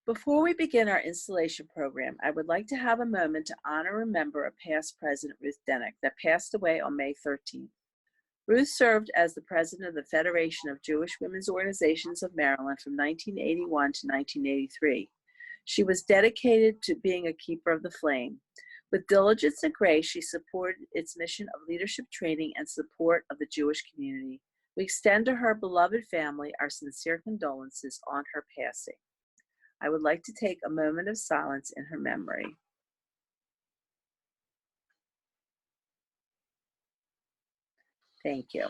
Before we begin our installation program, I would like to have a moment to honor and remember a past president, Ruth Denick, that passed away on May 13th. Ruth served as the president of the Federation of Jewish Women's Organizations of Maryland from 1981 to 1983. She was dedicated to being a keeper of the flame. With diligence and grace, she supported its mission of leadership training and support of the Jewish community. We extend to her beloved family our sincere condolences on her passing. I would like to take a moment of silence in her memory. Thank you.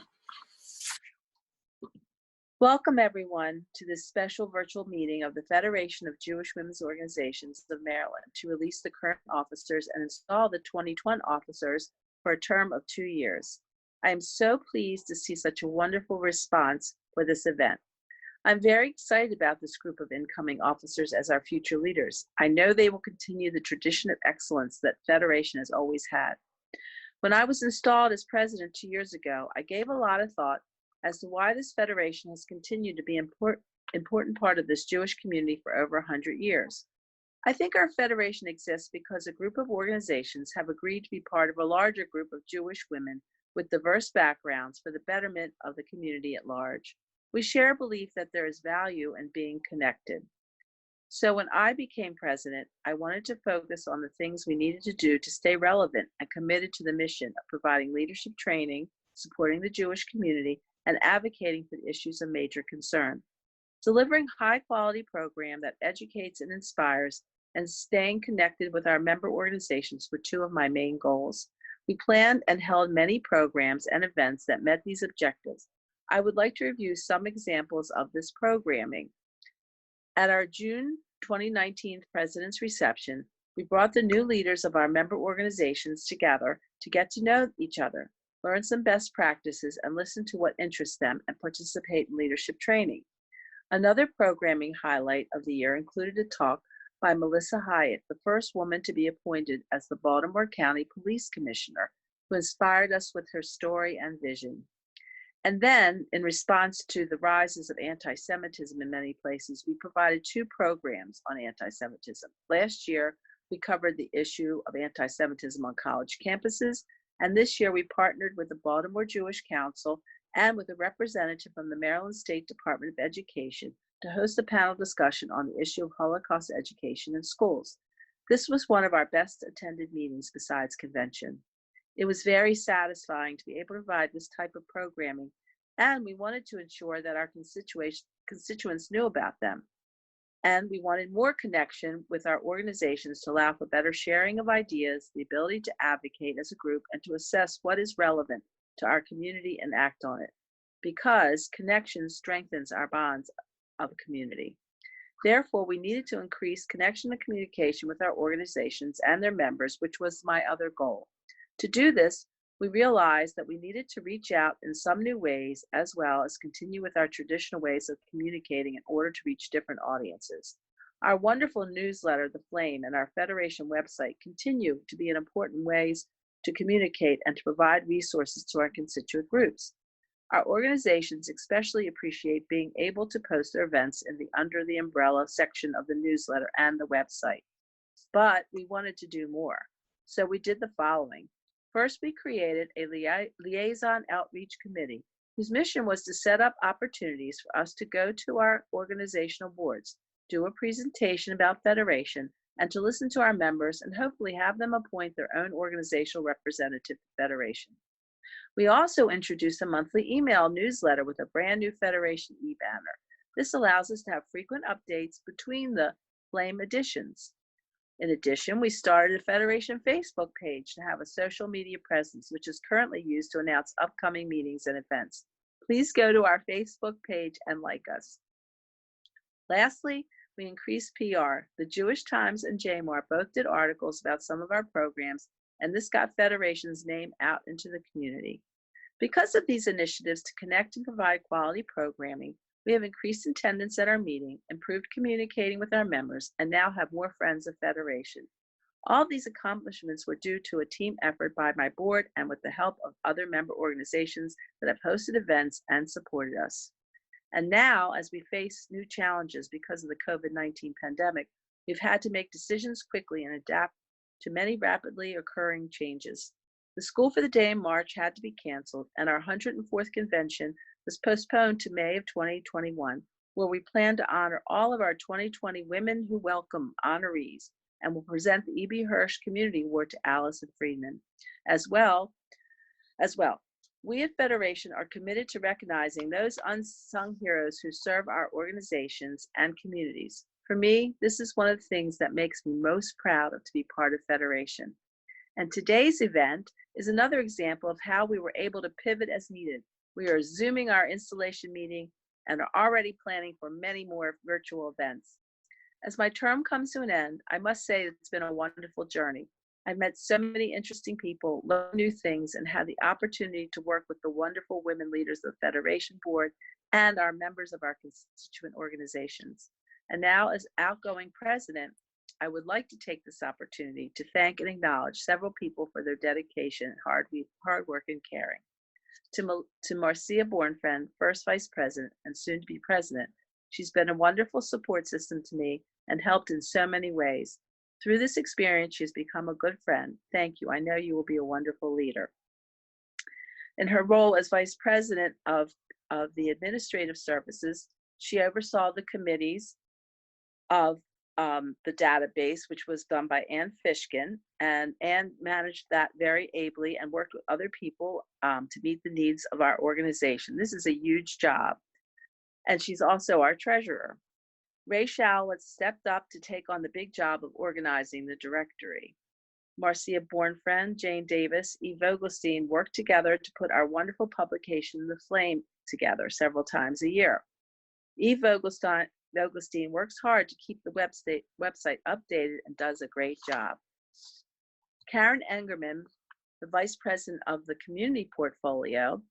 Welcome, everyone, to this special virtual meeting of the Federation of Jewish Women's Organizations of Maryland to release the current officers and install the 2020 officers for a term of 2 years. I am so pleased to see such a wonderful response for this event. I'm very excited about this group of incoming officers as our future leaders. I know they will continue the tradition of excellence that Federation has always had. When I was installed as president 2 years ago, I gave a lot of thought as to why this Federation has continued to be an important part of this Jewish community for over 100 years. I think our Federation exists because a group of organizations have agreed to be part of a larger group of Jewish women with diverse backgrounds for the betterment of the community at large. We share a belief that there is value in being connected. So when I became president, I wanted to focus on the things we needed to do to stay relevant and committed to the mission of providing leadership training, supporting the Jewish community, and advocating for the issues of major concern. Delivering high-quality program that educates and inspires, and staying connected with our member organizations were two of my main goals. We planned and held many programs and events that met these objectives. I would like to review some examples of this programming. At our June 2019 President's Reception, we brought the new leaders of our member organizations together to get to know each other, learn some best practices, and listen to what interests them and participate in leadership training. Another programming highlight of the year included a talk by Melissa Hyatt, the first woman to be appointed as the Baltimore County Police Commissioner, who inspired us with her story and vision. And then, in response to the rises of anti-Semitism in many places, we provided 2 programs on anti-Semitism. Last year, we covered the issue of anti-Semitism on college campuses, and this year we partnered with the Baltimore Jewish Council and with a representative from the Maryland State Department of Education to host a panel discussion on the issue of Holocaust education in schools. This was one of our best attended meetings besides convention. It was very satisfying to be able to provide this type of programming, and we wanted to ensure that our constituents knew about them. And we wanted more connection with our organizations to allow for better sharing of ideas, the ability to advocate as a group, and to assess what is relevant to our community and act on it, because connection strengthens our bonds of community. Therefore, we needed to increase connection and communication with our organizations and their members, which was my other goal. To do this, we realized that we needed to reach out in some new ways as well as continue with our traditional ways of communicating in order to reach different audiences. Our wonderful newsletter, The Flame, and our Federation website continue to be an important ways to communicate and to provide resources to our constituent groups. Our organizations especially appreciate being able to post their events in the Under the Umbrella section of the newsletter and the website. But we wanted to do more, so we did the following. First, we created a liaison outreach committee whose mission was to set up opportunities for us to go to our organizational boards, do a presentation about Federation, and to listen to our members and hopefully have them appoint their own organizational representative to Federation. We also introduced a monthly email newsletter with a brand new Federation e-banner. This allows us to have frequent updates between the Flame editions. In addition, we started a Federation Facebook page to have a social media presence, which is currently used to announce upcoming meetings and events. Please go to our Facebook page and like us. Lastly, we increased PR. The Jewish Times and JMAR both did articles about some of our programs, and this got Federation's name out into the community. Because of these initiatives to connect and provide quality programming, we have increased attendance at our meeting, improved communicating with our members, and now have more friends of Federation. All these accomplishments were due to a team effort by my board and with the help of other member organizations that have hosted events and supported us. And now, as we face new challenges because of the COVID-19 pandemic, we've had to make decisions quickly and adapt to many rapidly occurring changes. The School for the Day in March had to be canceled, and our 104th convention was postponed to May of 2021, where we plan to honor all of our 2020 Women Who Welcome honorees and will present the E.B. Hirsch Community Award to Allison Friedman. As well, we at Federation are committed to recognizing those unsung heroes who serve our organizations and communities. For me, this is one of the things that makes me most proud of to be part of Federation. And today's event is another example of how we were able to pivot as needed. We are Zooming our installation meeting and are already planning for many more virtual events. As my term comes to an end, I must say it's been a wonderful journey. I've met so many interesting people, learned new things, and had the opportunity to work with the wonderful women leaders of the Federation Board and our members of our constituent organizations. And now, as outgoing president, I would like to take this opportunity to thank and acknowledge several people for their dedication, hard work, and caring. To Marcia Bornfriend, first vice president and soon to be president, she's been a wonderful support system to me and helped in so many ways. Through this experience, she's become a good friend. Thank you. I know you will be a wonderful leader. In her role as vice president of the administrative services, she oversaw the committees of the database, which was done by Ann Fishkin, and Ann managed that very ably and worked with other people to meet the needs of our organization. This is a huge job. And she's also our treasurer. Ray Shallowitz stepped up to take on the big job of organizing the directory. Marcia Bornfriend, Jane Davis, Eve Vogelstein worked together to put our wonderful publication, The Flame, together several times a year. Eve Vogelstein works hard to keep the website updated and does a great job. Karen Engerman, the vice president of the community portfolio,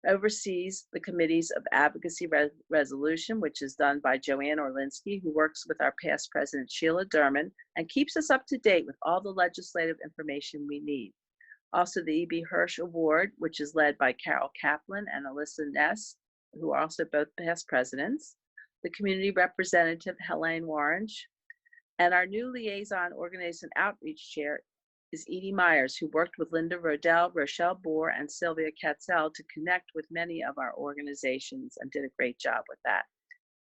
oversees the committees of advocacy resolution, which is done by Joanne Orlinsky, who works with our past president, Sheila Derman, and keeps us up to date with all the legislative information we need. Also, the E.B. Hirsch Award, which is led by Carol Kaplan and Alyssa Ness, who are also both past presidents. The community representative, Helene Warren, and our new liaison organization outreach chair is Edie Myers, who worked with Linda Rodell, Rochelle Bohr, and Sylvia Katzel to connect with many of our organizations and did a great job with that.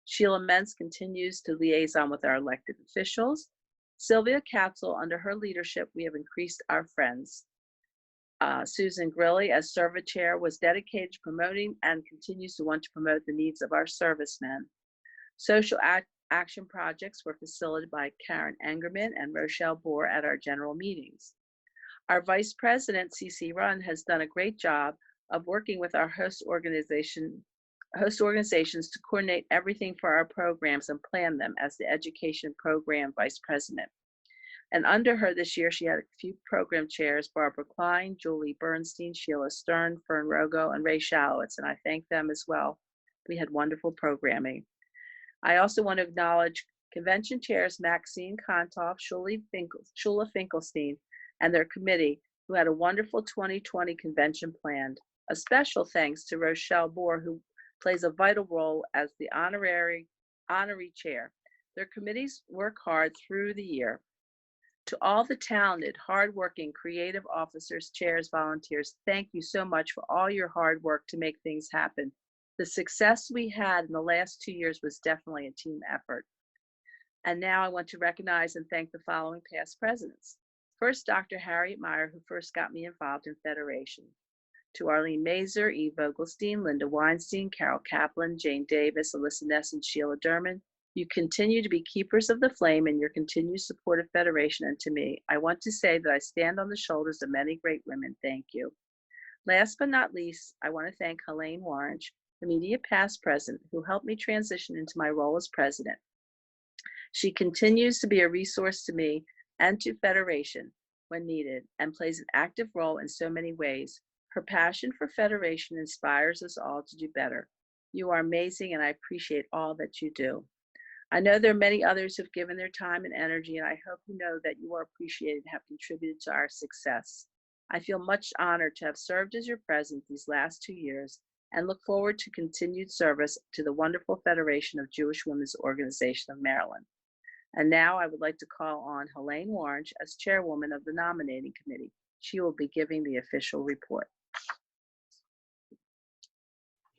Sheila Mentz continues to liaison with our elected officials. Sylvia Katzel, under her leadership, we have increased our friends. Susan Grilly, as Serva Chair, was dedicated to promoting and continues to want to promote the needs of our servicemen. Social action projects were facilitated by Karen Engerman and Rochelle Bohr at our general meetings. Our Vice President, CC Runn, has done a great job of working with our host organizations to coordinate everything for our programs and plan them as the Education Program Vice President. And under her this year, she had a few program chairs, Barbara Klein, Julie Bernstein, Sheila Stern, Fern Rogo, and Ray Shallowitz, and I thank them as well. We had wonderful programming. I also want to acknowledge convention chairs Maxine Kontoff, Shula Finkelstein, and their committee, who had a wonderful 2020 convention planned. A special thanks to Rochelle Bohr, who plays a vital role as the honorary chair. Their committees work hard through the year. To all the talented, hardworking, creative officers, chairs, volunteers, thank you so much for all your hard work to make things happen. The success we had in the last 2 years was definitely a team effort. And now I want to recognize and thank the following past presidents. First, Dr. Harriet Meyer, who first got me involved in Federation. To Arlene Mazer, Eve Vogelstein, Linda Weinstein, Carol Kaplan, Jane Davis, Alyssa Ness, and Sheila Derman, you continue to be keepers of the flame and your continued support of Federation, and to me, I want to say that I stand on the shoulders of many great women. Thank you. Last but not least, I want to thank Helene Warren, the immediate past president, who helped me transition into my role as president. She continues to be a resource to me and to Federation when needed and plays an active role in so many ways. Her passion for Federation inspires us all to do better. You are amazing, and I appreciate all that you do. I know there are many others who've given their time and energy, and I hope you know that you are appreciated and have contributed to our success. I feel much honored to have served as your president these last 2 years, and look forward to continued service to the wonderful Federation of Jewish Women's Organization of Maryland. And now I would like to call on Helene Warren as chairwoman of the nominating committee. She will be giving the official report.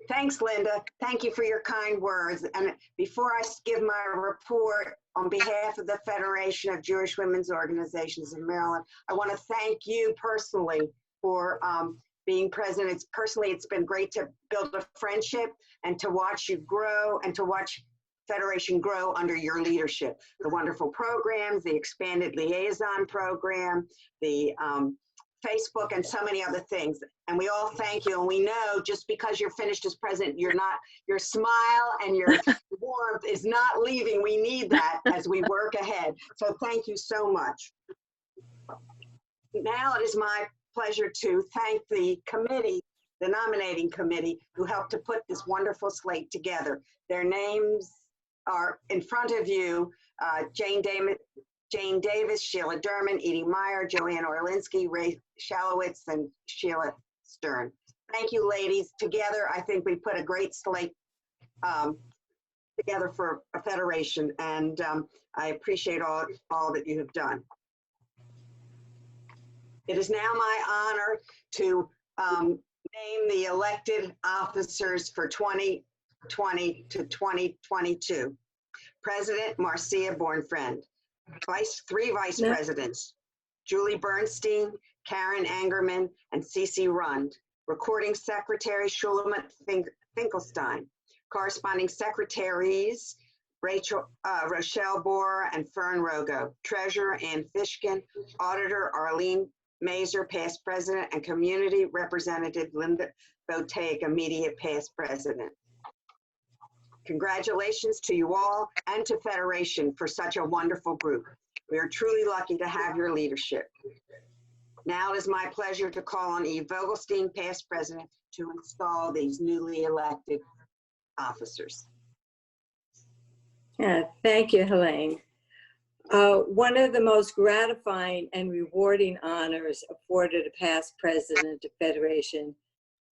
Thanks, Linda. Thank you for your kind words. And before I give my report on behalf of the Federation of Jewish Women's Organizations of Maryland, I want to thank you personally for being present. It's been great to build a friendship and to watch you grow and to watch Federation grow under your leadership. The wonderful programs, the expanded liaison program, the Facebook, and so many other things. And we all thank you. And we know just because you're finished as president, your smile and your warmth is not leaving. We need that as we work ahead. So thank you so much. Now it is my pleasure to thank the committee, the nominating committee, who helped to put this wonderful slate together. Their names are in front of you: Jane Davis, Sheila Derman, Edie Meyer, Joanne Orlinsky, Ray Shalowitz, and Sheila Stern. Thank you, ladies. Together, I think we put a great slate together for a federation, and I appreciate all that you have done. It is now my honor to name the elected officers for 2020 to 2022. President, Marcia Bornfriend. Three vice presidents, Julie Bernstein, Karen Angerman, and Cece Rund. Recording secretary, Shulamit Finkelstein. Corresponding secretaries, Rochelle Borer and Fern Rogo. Treasurer, Ann Fishkin. Auditor, Arlene Mazer, past president, and community representative, Linda Bottega, immediate past president. Congratulations to you all and to Federation for such a wonderful group. We are truly lucky to have your leadership. Now it is my pleasure to call on Eve Vogelstein, past president, to install these newly elected officers. Thank you, Helene. One of the most gratifying and rewarding honors afforded a past president of Federation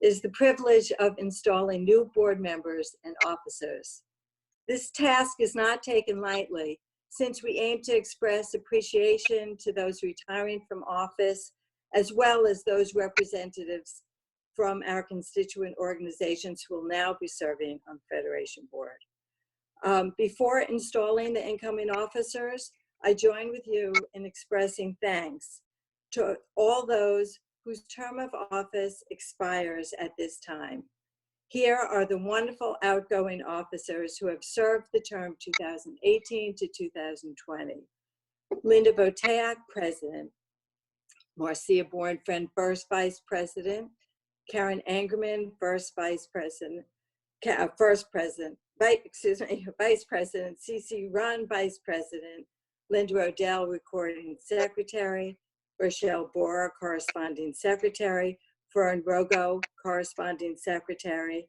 is the privilege of installing new board members and officers. This task is not taken lightly, since we aim to express appreciation to those retiring from office, as well as those representatives from our constituent organizations who will now be serving on the Federation board. Before installing the incoming officers, I join with you in expressing thanks to all those whose term of office expires at this time. Here are the wonderful outgoing officers who have served the term 2018 to 2020. Linda Bottega, President. Marcia Bornfriend, First Vice President. Karen Angerman, Vice President. Cece Rund, Vice President. Linda Odell, Recording Secretary. Rochelle Borer, Corresponding Secretary. Fern Rogo, Corresponding Secretary.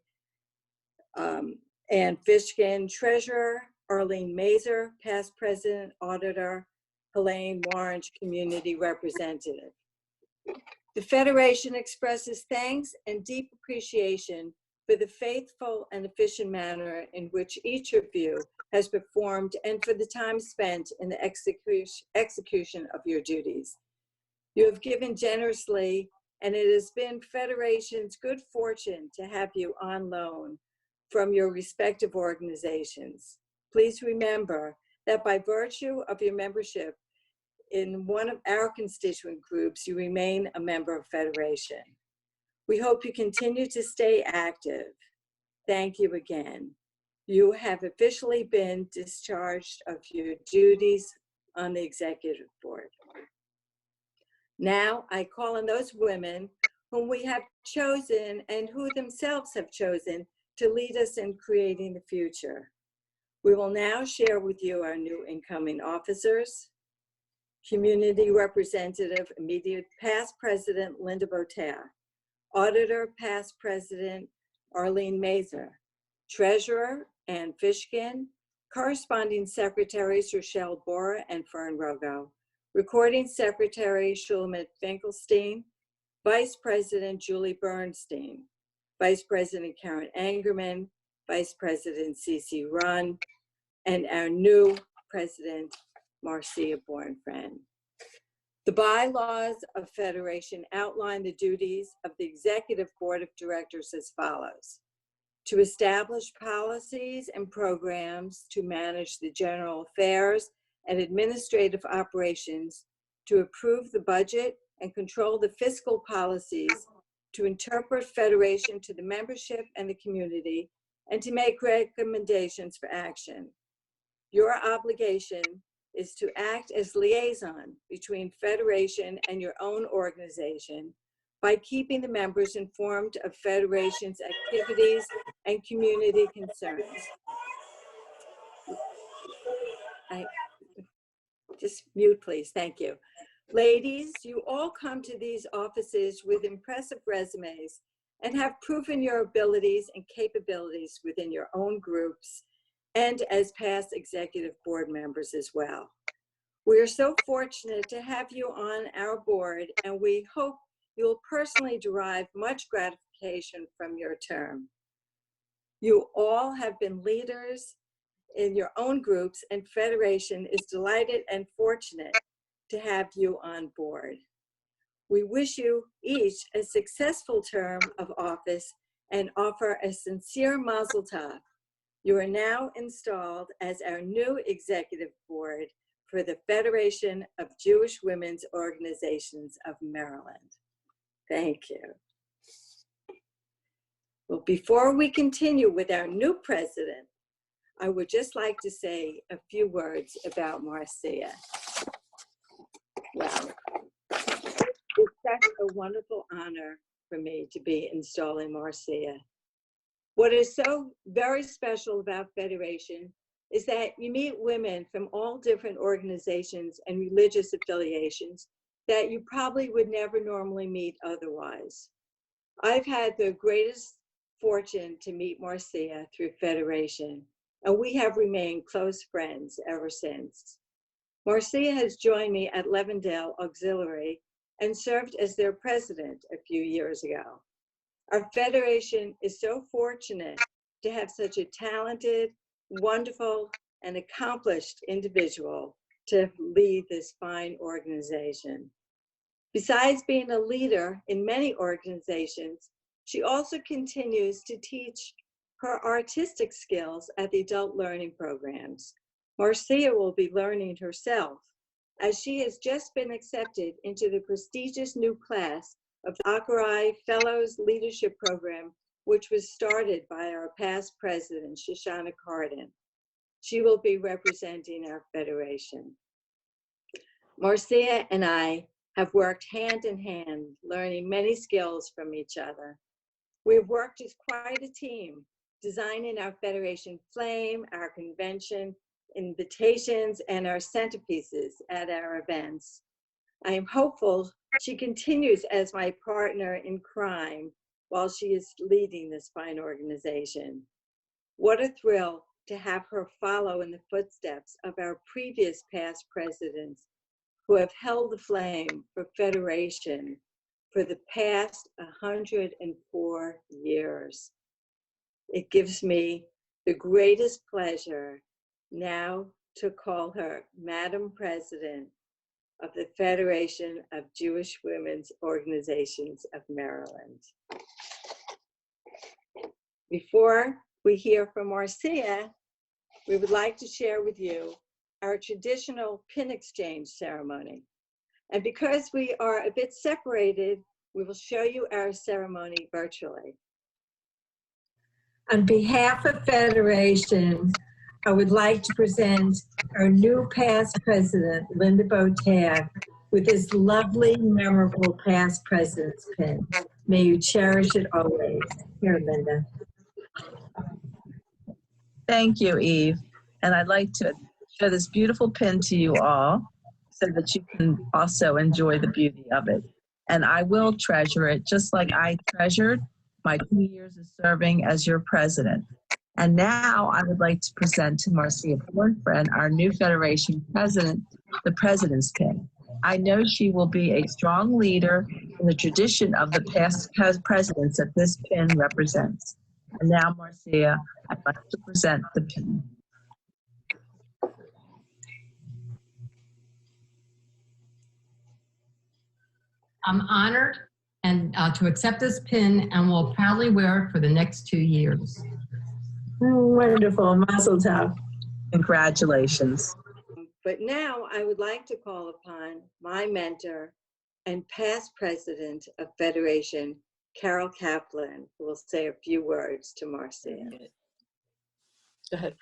Ann Fishkin, Treasurer. Arlene Mazer, Past President, Auditor. Helene Warren, Community Representative. The Federation expresses thanks and deep appreciation for the faithful and efficient manner in which each of you has performed and for the time spent in the execution of your duties. You have given generously, and it has been Federation's good fortune to have you on loan from your respective organizations. Please remember that by virtue of your membership in one of our constituent groups, you remain a member of Federation. We hope you continue to stay active. Thank you again. You have officially been discharged of your duties on the executive board. Now I call on those women whom we have chosen and who themselves have chosen to lead us in creating the future. We will now share with you our new incoming officers. Community Representative, immediate past President Linda Bottega. Auditor, past President Arlene Mazer. Treasurer Ann Fishkin. Corresponding Secretaries Rochelle Borer and Fern Rogo. Recording Secretary Shulamit Finkelstein. Vice President Julie Bernstein. Vice President Karen Angerman, Vice President Cece Runn, and our new President, Marcia Bornfriend. The bylaws of Federation outline the duties of the Executive Board of Directors as follows: to establish policies and programs to manage the general affairs and administrative operations, to approve the budget and control the fiscal policies, to interpret Federation to the membership and the community, and to make recommendations for action. Your obligation is to act as liaison between Federation and your own organization by keeping the members informed of Federation's activities and community concerns. Just mute, please. Thank you. Ladies, you all come to these offices with impressive resumes and have proven your abilities and capabilities within your own groups and as past executive board members as well. We are so fortunate to have you on our board, and we hope you'll personally derive much gratification from your term. You all have been leaders in your own groups, and Federation is delighted and fortunate to have you on board. We wish you each a successful term of office and offer a sincere mazel tov. You are now installed as our new executive board for the Federation of Jewish Women's Organizations of Maryland. Thank you. Well, before we continue with our new president, I would just like to say a few words about Marcia. Well, it's such a wonderful honor for me to be installing Marcia. What is so very special about Federation is that you meet women from all different organizations and religious affiliations that you probably would never normally meet otherwise. I've had the greatest fortune to meet Marcia through Federation, and we have remained close friends ever since. Marcia has joined me at Levendale Auxiliary and served as their president a few years ago. Our Federation is so fortunate to have such a talented, wonderful, and accomplished individual to lead this fine organization. Besides being a leader in many organizations, she also continues to teach her artistic skills at the adult learning programs. Marcia will be learning herself, as she has just been accepted into the prestigious new class of the Acharai Fellows Leadership Program, which was started by our past president, Shoshana Cardin. She will be representing our Federation. Marcia and I have worked hand in hand, learning many skills from each other. We've worked as quite a team, designing our Federation flame, our convention invitations, and our centerpieces at our events. I am hopeful she continues as my partner in crime while she is leading this fine organization. What a thrill to have her follow in the footsteps of our previous past presidents who have held the flame for Federation for the past 104 years. It gives me the greatest pleasure now to call her Madam President of the Federation of Jewish Women's Organizations of Maryland. Before we hear from Marcia, we would like to share with you our traditional pin exchange ceremony. And because we are a bit separated, we will show you our ceremony virtually. On behalf of Federation, I would like to present our new past president, Linda Botab, with this lovely, memorable past president's pin. May you cherish it always. Here, Linda. Thank you, Eve. And I'd like to show this beautiful pin to you all so that you can also enjoy the beauty of it. And I will treasure it just like I treasured my 2 years of serving as your president. And now I would like to present to Marcia Bornfriend, our new Federation president, the president's pin. I know she will be a strong leader and the tradition of the past presidents that this pin represents. And now, Marcia, I'd like to present the pin. I'm honored and to accept this pin and will proudly wear it for the next 2 years. Wonderful, Mazel Tov. Congratulations. But now I would like to call upon my mentor and past president of Federation, Carol Kaplan, who will say a few words to Marcia. Go ahead.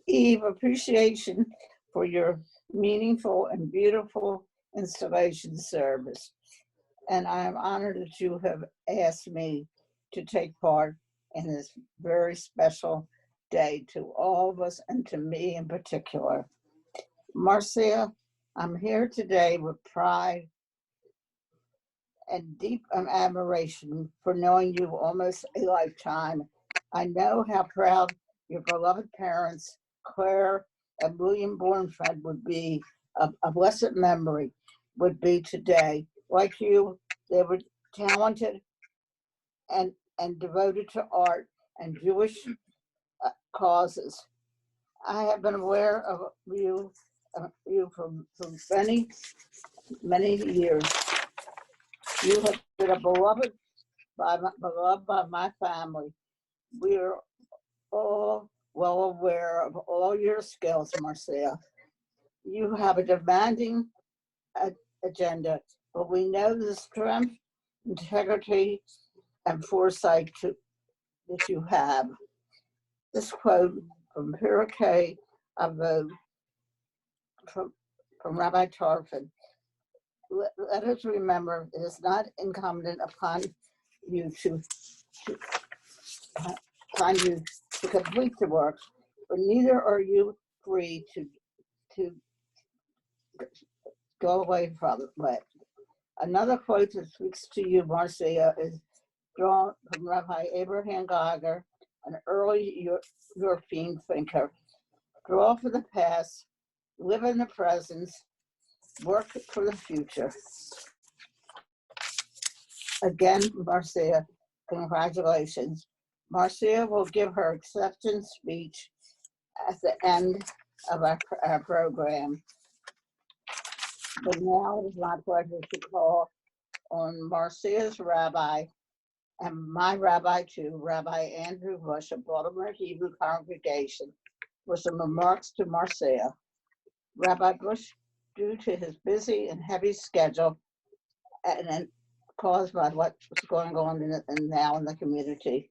Eve, appreciation for your meaningful and beautiful installation service. And I am honored that you have asked me to take part in this very special day to all of us and to me in particular. Marcia, I'm here today with pride and deep admiration for knowing you almost a lifetime. I know how proud your beloved parents, Claire and William Bornfred, would be, a blessed memory would be today. Like you, they were talented and devoted to art and Jewish causes. I have been aware of you for many years. You have been beloved by my family. We are all well aware of all your skills, Marcia. You have a demanding agenda, but we know the strength, integrity, and foresight that you have. This quote from Pirkei Avot from Rabbi Tarfon. Let us remember, it is not incumbent upon you to complete the work, but neither are you free to go away from it. Another quote that speaks to you, Marcia, is drawn from Rabbi Abraham Geiger, an early European thinker. Draw for the past, live in the present, work for the future. Again, Marcia, congratulations. Marcia will give her acceptance speech at the end of our program. But now it is my pleasure to call on Marcia's rabbi and my rabbi too, Rabbi Andrew Bush of Baltimore Hebrew Congregation, for some remarks to Marcia. Rabbi Bush, due to his busy and heavy schedule and caused by what's going on now in the community,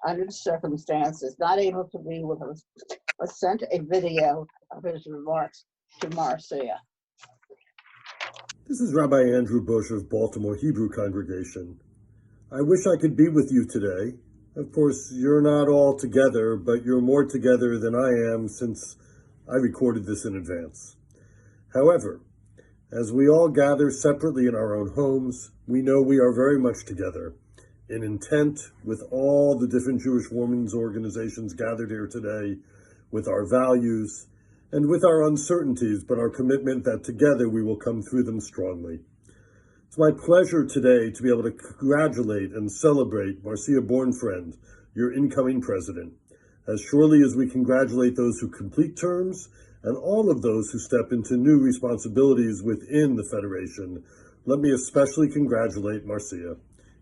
under the circumstances, not able to be with us, but sent a video of his remarks to Marcia. This is Rabbi Andrew Bush of Baltimore Hebrew Congregation. I wish I could be with you today. Of course, you're not all together, but you're more together than I am since I recorded this in advance. However, as we all gather separately in our own homes, we know we are very much together in intent with all the different Jewish women's organizations gathered here today, with our values and with our uncertainties, but our commitment that together we will come through them strongly. It's my pleasure today to be able to congratulate and celebrate Marcia Bornfriend, your incoming president, as surely as we congratulate those who complete terms and all of those who step into new responsibilities within the Federation. Let me especially congratulate Marcia.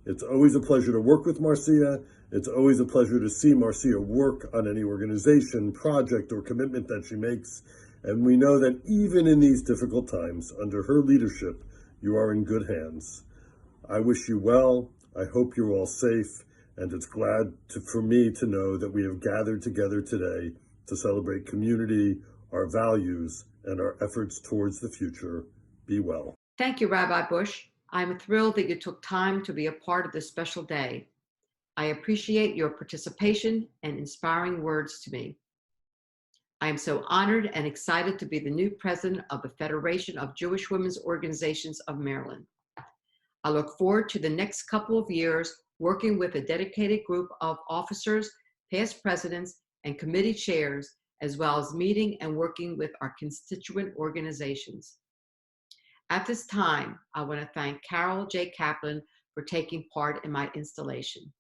It's always a pleasure to work with Marcia. It's always a pleasure to see Marcia work on any organization, project, or commitment that she makes. And we know that even in these difficult times, under her leadership, you are in good hands. I wish you well. I hope you're all safe. And it's glad for me to know that we have gathered together today to celebrate community, our values, and our efforts towards the future. Be well. Thank you, Rabbi Bush. I'm thrilled that you took time to be a part of this special day. I appreciate your participation and inspiring words to me. I am so honored and excited to be the new president of the Federation of Jewish Women's Organizations of Maryland. I look forward to the next couple of years working with a dedicated group of officers, past presidents, and committee chairs, as well as meeting and working with our constituent organizations. At this time, I want to thank Carol J. Kaplan for taking part in my installation.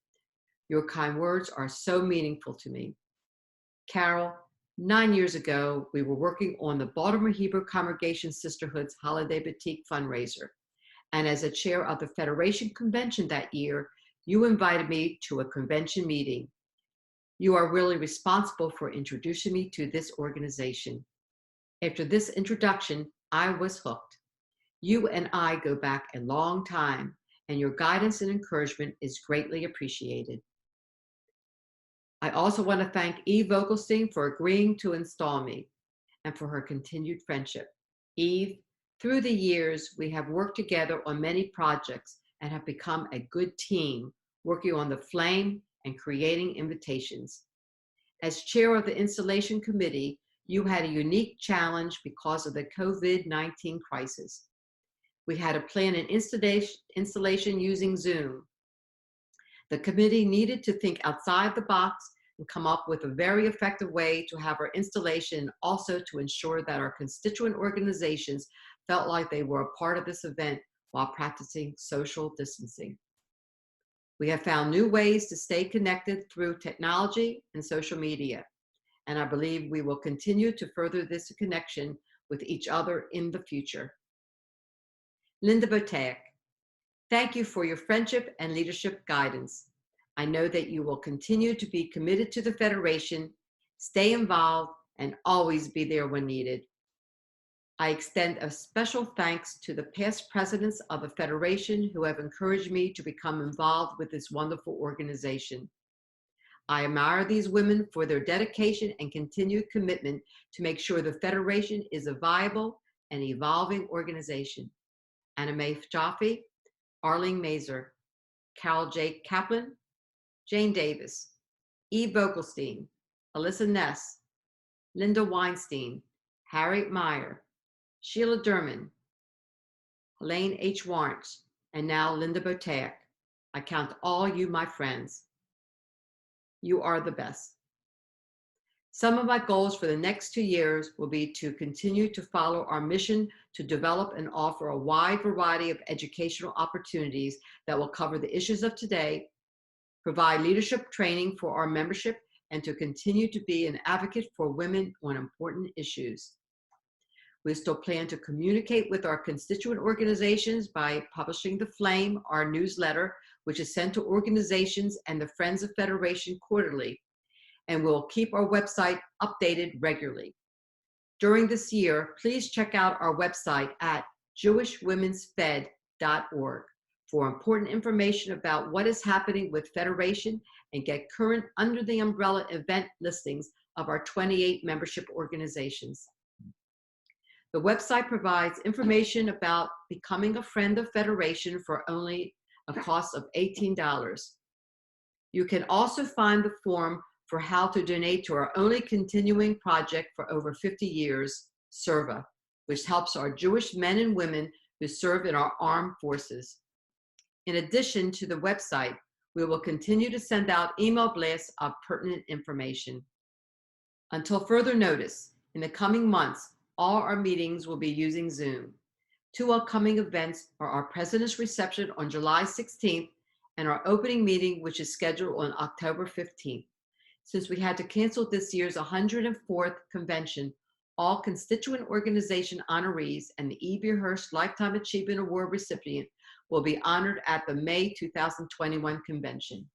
Your kind words are so meaningful to me. Carol, 9 years ago, we were working on the Baltimore Hebrew Congregation Sisterhood's Holiday Boutique fundraiser. And as a chair of the Federation Convention that year, you invited me to a convention meeting. You are really responsible for introducing me to this organization. After this introduction, I was hooked. You and I go back a long time, and your guidance and encouragement is greatly appreciated. I also want to thank Eve Vogelstein for agreeing to install me and for her continued friendship. Eve, through the years, we have worked together on many projects and have become a good team, working on the flame and creating invitations. As chair of the installation committee, you had a unique challenge because of the COVID-19 crisis. We had to plan an installation using Zoom. The committee needed to think outside the box and come up with a very effective way to have our installation, also to ensure that our constituent organizations felt like they were a part of this event while practicing social distancing. We have found new ways to stay connected through technology and social media, and I believe we will continue to further this connection with each other in the future. Linda Botek, thank you for your friendship and leadership guidance. I know that you will continue to be committed to the Federation, stay involved, and always be there when needed. I extend a special thanks to the past presidents of the Federation who have encouraged me to become involved with this wonderful organization. I admire these women for their dedication and continued commitment to make sure the Federation is a viable and evolving organization. Anna Mae Jaffe, Arlene Mazer, Carol J. Kaplan, Jane Davis, Eve Vogelstein, Alyssa Ness, Linda Weinstein, Harriet Meyer, Sheila Derman, Helene H. Warrants, and now Linda Botek. I count all you my friends. You are the best. Some of my goals for the next 2 years will be to continue to follow our mission to develop and offer a wide variety of educational opportunities that will cover the issues of today, provide leadership training for our membership, and to continue to be an advocate for women on important issues. We still plan to communicate with our constituent organizations by publishing The Flame, our newsletter, which is sent to organizations and the Friends of Federation quarterly, and we'll keep our website updated regularly. During this year, please check out our website at jewishwomensfed.org for important information about what is happening with Federation and get current under the umbrella event listings of our 28 membership organizations. The website provides information about becoming a friend of Federation for only a cost of $18. You can also find the form for how to donate to our only continuing project for over 50 years, SERVA, which helps our Jewish men and women who serve in our armed forces. In addition to the website, we will continue to send out email blasts of pertinent information. Until further notice, in the coming months, all our meetings will be using Zoom. 2 upcoming events are our President's Reception on July 16th and our opening meeting, which is scheduled on October 15th. Since we had to cancel this year's 104th convention, all constituent organization honorees and the E.B. Hirsch Lifetime Achievement Award recipient will be honored at the May 2021 convention.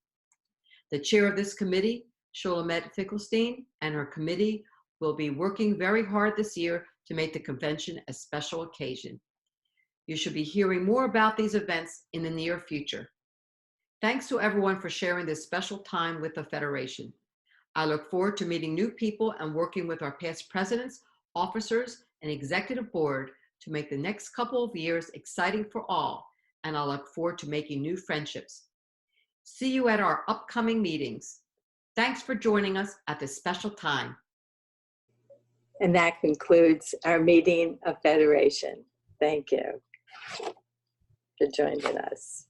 The chair of this committee, Shulamit Finkelstein, and her committee will be working very hard this year to make the convention a special occasion. You should be hearing more about these events in the near future. Thanks to everyone for sharing this special time with the Federation. I look forward to meeting new people and working with our past presidents, officers, and executive board to make the next couple of years exciting for all, and I look forward to making new friendships. See you at our upcoming meetings. Thanks for joining us at this special time. And that concludes our meeting of Federation. Thank you for joining us.